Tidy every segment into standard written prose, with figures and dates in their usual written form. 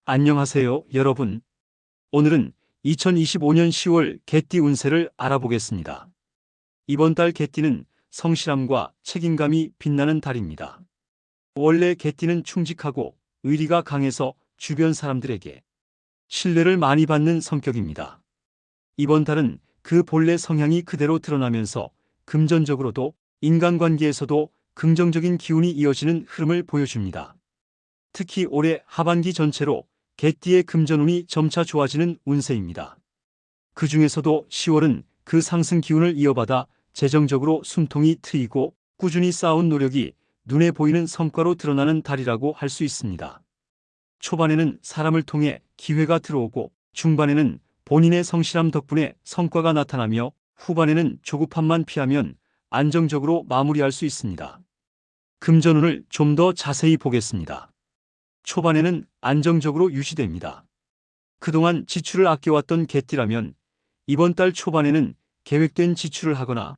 안녕하세요, 여러분. 오늘은 2025년 10월 개띠 운세를 알아보겠습니다. 이번 달 개띠는 성실함과 책임감이 빛나는 달입니다. 원래 개띠는 충직하고 의리가 강해서 주변 사람들에게 신뢰를 많이 받는 성격입니다. 이번 달은 그 본래 성향이 그대로 드러나면서 금전적으로도 인간관계에서도 긍정적인 기운이 이어지는 흐름을 보여줍니다. 특히 올해 하반기 전체로 개띠의 금전운이 점차 좋아지는 운세입니다. 그 중에서도 10월은 그 상승 기운을 이어받아 재정적으로 숨통이 트이고 꾸준히 쌓아온 노력이 눈에 보이는 성과로 드러나는 달이라고 할 수 있습니다. 초반에는 사람을 통해 기회가 들어오고 중반에는 본인의 성실함 덕분에 성과가 나타나며 후반에는 조급함만 피하면 안정적으로 마무리할 수 있습니다. 금전운을 좀 더 자세히 보겠습니다. 초반에는 안정적으로 유지됩니다. 그동안 지출을 아껴왔던 개띠라면 이번 달 초반에는 계획된 지출을 하거나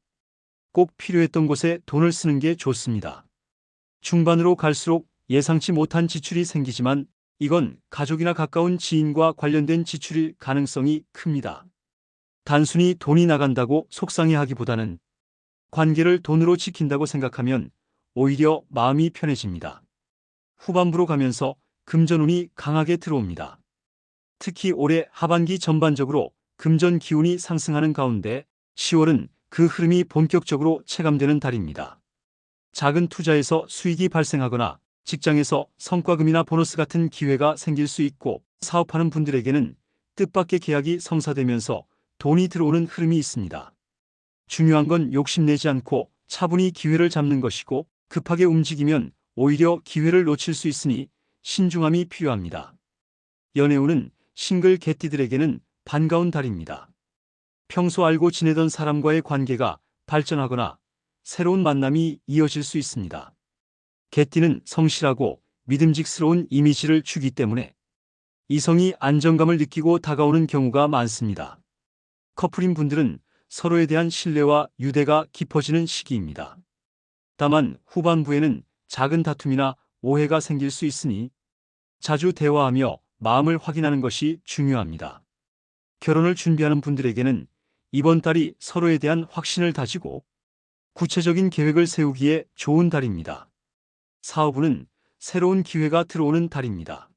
꼭 필요했던 곳에 돈을 쓰는 게 좋습니다. 중반으로 갈수록 예상치 못한 지출이 생기지만 이건 가족이나 가까운 지인과 관련된 지출일 가능성이 큽니다. 단순히 돈이 나간다고 속상해하기보다는 관계를 돈으로 지킨다고 생각하면 오히려 마음이 편해집니다. 후반부로 가면서 금전운이 강하게 들어옵니다. 특히 올해 하반기 전반적으로 금전 기운이 상승하는 가운데 10월은 그 흐름이 본격적으로 체감되는 달입니다. 작은 투자에서 수익이 발생하거나 직장에서 성과금이나 보너스 같은 기회가 생길 수 있고 사업하는 분들에게는 뜻밖의 계약이 성사되면서 돈이 들어오는 흐름이 있습니다. 중요한 건 욕심내지 않고 차분히 기회를 잡는 것이고 급하게 움직이면 오히려 기회를 놓칠 수 있으니 신중함이 필요합니다. 연애운은 싱글 개띠들에게는 반가운 달입니다. 평소 알고 지내던 사람과의 관계가 발전하거나 새로운 만남이 이어질 수 있습니다. 개띠는 성실하고 믿음직스러운 이미지를 주기 때문에 이성이 안정감을 느끼고 다가오는 경우가 많습니다. 커플인 분들은 서로에 대한 신뢰와 유대가 깊어지는 시기입니다. 다만 후반부에는 작은 다툼이나 오해가 생길 수 있으니 자주 대화하며 마음을 확인하는 것이 중요합니다. 결혼을 준비하는 분들에게는 이번 달이 서로에 대한 확신을 다지고 구체적인 계획을 세우기에 좋은 달입니다. 사업운은 새로운 기회가 들어오는 달입니다.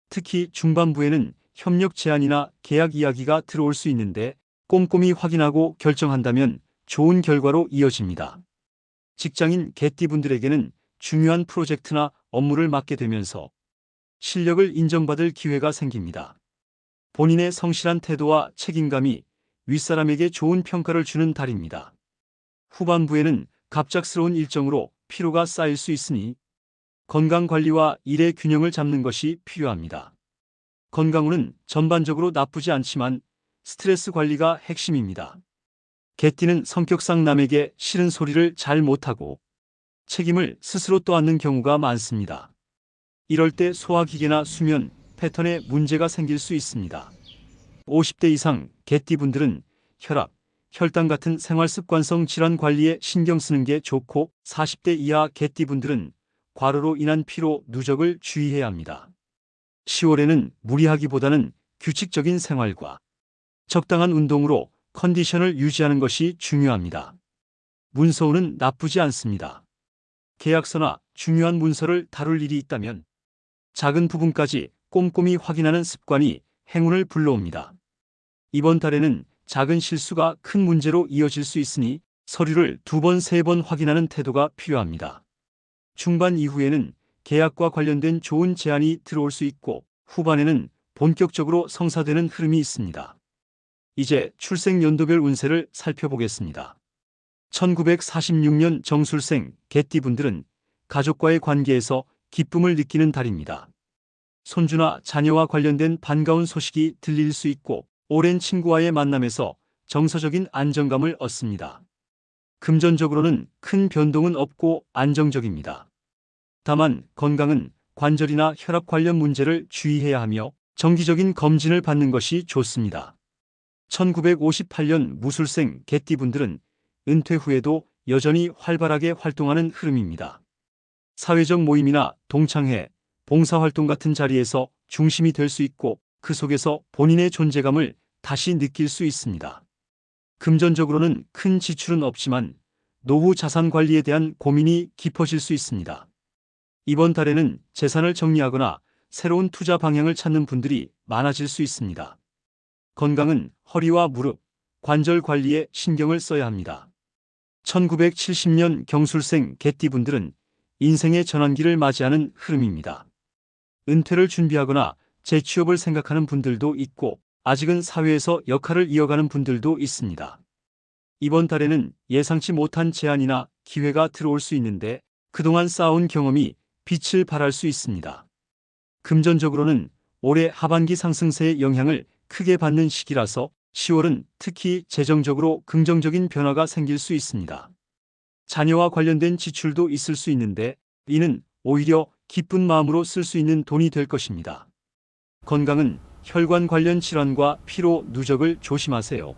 특히 중반부에는 협력 제안이나 계약 이야기가 들어올 수 있는데 꼼꼼히 확인하고 결정한다면 좋은 결과로 이어집니다. 직장인 개띠분들에게는 중요한 프로젝트나 업무를 맡게 되면서 실력을 인정받을 기회가 생깁니다. 본인의 성실한 태도와 책임감이 윗사람에게 좋은 평가를 주는 달입니다. 후반부에는 갑작스러운 일정으로 피로가 쌓일 수 있으니 건강관리와 일의 균형을 잡는 것이 필요합니다. 건강운은 전반적으로 나쁘지 않지만 스트레스 관리가 핵심입니다. 개띠는 성격상 남에게 싫은 소리를 잘 못하고 책임을 스스로 떠안는 경우가 많습니다. 이럴 때 소화기계나 수면 패턴에 문제가 생길 수 있습니다. 50대 이상 개띠분들은 혈압, 혈당 같은 생활습관성 질환 관리에 신경 쓰는 게 좋고 40대 이하 개띠분들은 과로로 인한 피로, 누적을 주의해야 합니다. 10월에는 무리하기보다는 규칙적인 생활과 적당한 운동으로 컨디션을 유지하는 것이 중요합니다. 문서운은 나쁘지 않습니다. 계약서나 중요한 문서를 다룰 일이 있다면 작은 부분까지 꼼꼼히 확인하는 습관이 행운을 불러옵니다. 이번 달에는 작은 실수가 큰 문제로 이어질 수 있으니 서류를 2번, 3번 확인하는 태도가 필요합니다. 중반 이후에는 계약과 관련된 좋은 제안이 들어올 수 있고 후반에는 본격적으로 성사되는 흐름이 있습니다. 이제 출생 연도별 운세를 살펴보겠습니다. 1946년 정술생 개띠분들은 가족과의 관계에서 기쁨을 느끼는 달입니다. 손주나 자녀와 관련된 반가운 소식이 들릴 수 있고 오랜 친구와의 만남에서 정서적인 안정감을 얻습니다. 금전적으로는 큰 변동은 없고 안정적입니다. 다만 건강은 관절이나 혈압 관련 문제를 주의해야 하며 정기적인 검진을 받는 것이 좋습니다. 1958년 무술생 개띠분들은 은퇴 후에도 여전히 활발하게 활동하는 흐름입니다. 사회적 모임이나 동창회, 봉사활동 같은 자리에서 중심이 될 수 있고 그 속에서 본인의 존재감을 다시 느낄 수 있습니다. 금전적으로는 큰 지출은 없지만 노후 자산 관리에 대한 고민이 깊어질 수 있습니다. 이번 달에는 재산을 정리하거나 새로운 투자 방향을 찾는 분들이 많아질 수 있습니다. 건강은 허리와 무릎, 관절 관리에 신경을 써야 합니다. 1970년 경술생 개띠분들은 인생의 전환기를 맞이하는 흐름입니다. 은퇴를 준비하거나 재취업을 생각하는 분들도 있고 아직은 사회에서 역할을 이어가는 분들도 있습니다. 이번 달에는 예상치 못한 제안이나 기회가 들어올 수 있는데 그동안 쌓아온 경험이 빛을 발할 수 있습니다. 금전적으로는 올해 하반기 상승세의 영향을 크게 받는 시기라서 10월은 특히 재정적으로 긍정적인 변화가 생길 수 있습니다. 자녀와 관련된 지출도 있을 수 있는데 이는 오히려 기쁜 마음으로 쓸 수 있는 돈이 될 것입니다. 건강은 혈관 관련 질환과 피로, 누적을 조심하세요.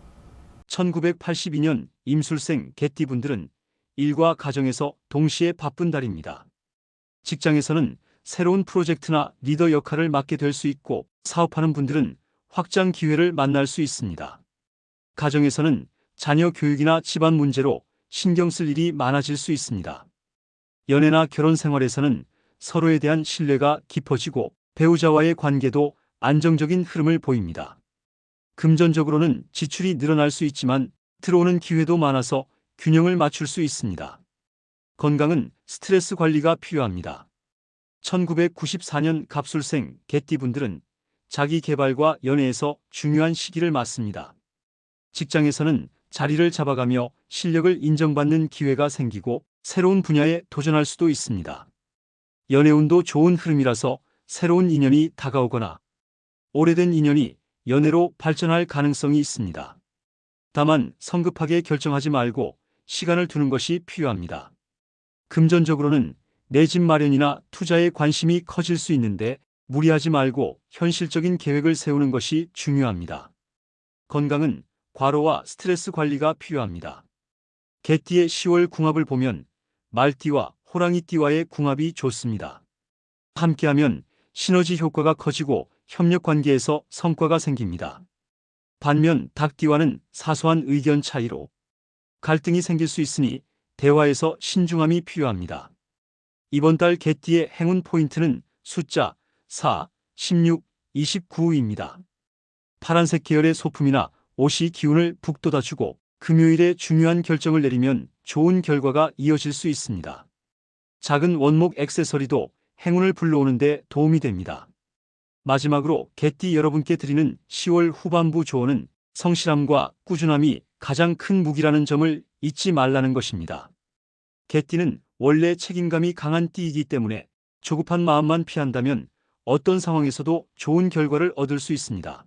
1982년 임술생 개띠분들은 일과 가정에서 동시에 바쁜 달입니다. 직장에서는 새로운 프로젝트나 리더 역할을 맡게 될 수 있고 사업하는 분들은 확장 기회를 만날 수 있습니다. 가정에서는 자녀 교육이나 집안 문제로 신경 쓸 일이 많아질 수 있습니다. 연애나 결혼 생활에서는 서로에 대한 신뢰가 깊어지고 배우자와의 관계도 안정적인 흐름을 보입니다. 금전적으로는 지출이 늘어날 수 있지만 들어오는 기회도 많아서 균형을 맞출 수 있습니다. 건강은 스트레스 관리가 필요합니다. 1994년 갑술생 개띠분들은 자기 개발과 연애에서 중요한 시기를 맞습니다. 직장에서는 자리를 잡아가며 실력을 인정받는 기회가 생기고 새로운 분야에 도전할 수도 있습니다. 연애운도 좋은 흐름이라서 새로운 인연이 다가오거나 오래된 인연이 연애로 발전할 가능성이 있습니다. 다만 성급하게 결정하지 말고 시간을 두는 것이 필요합니다. 금전적으로는 내 집 마련이나 투자에 관심이 커질 수 있는데 무리하지 말고 현실적인 계획을 세우는 것이 중요합니다. 건강은 과로와 스트레스 관리가 필요합니다. 개띠의 10월 궁합을 보면 말띠와 호랑이띠와의 궁합이 좋습니다. 함께하면 시너지 효과가 커지고 협력 관계에서 성과가 생깁니다. 반면 닭띠와는 사소한 의견 차이로 갈등이 생길 수 있으니 대화에서 신중함이 필요합니다. 이번 달 개띠의 행운 포인트는 숫자 4, 16, 29입니다. 파란색 계열의 소품이나 옷이 기운을 북돋아주고 금요일에 중요한 결정을 내리면 좋은 결과가 이어질 수 있습니다. 작은 원목 액세서리도 행운을 불러오는 데 도움이 됩니다. 마지막으로 개띠 여러분께 드리는 10월 후반부 조언은 성실함과 꾸준함이 가장 큰 무기라는 점을 잊지 말라는 것입니다. 개띠는 원래 책임감이 강한 띠이기 때문에 조급한 마음만 피한다면 어떤 상황에서도 좋은 결과를 얻을 수 있습니다.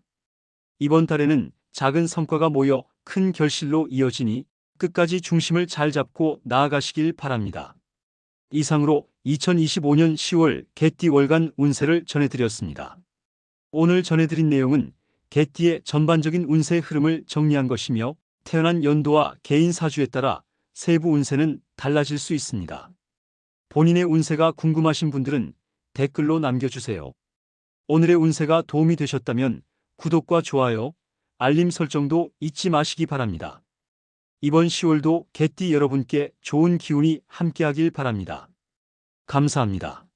이번 달에는 작은 성과가 모여 큰 결실로 이어지니 끝까지 중심을 잘 잡고 나아가시길 바랍니다. 이상으로 2025년 10월 개띠 월간 운세를 전해드렸습니다. 오늘 전해드린 내용은 개띠의 전반적인 운세 흐름을 정리한 것이며 태어난 연도와 개인 사주에 따라 세부 운세는 달라질 수 있습니다. 본인의 운세가 궁금하신 분들은 댓글로 남겨주세요. 오늘의 운세가 도움이 되셨다면 구독과 좋아요, 알림 설정도 잊지 마시기 바랍니다. 이번 10월도 개띠 여러분께 좋은 기운이 함께하길 바랍니다. 감사합니다.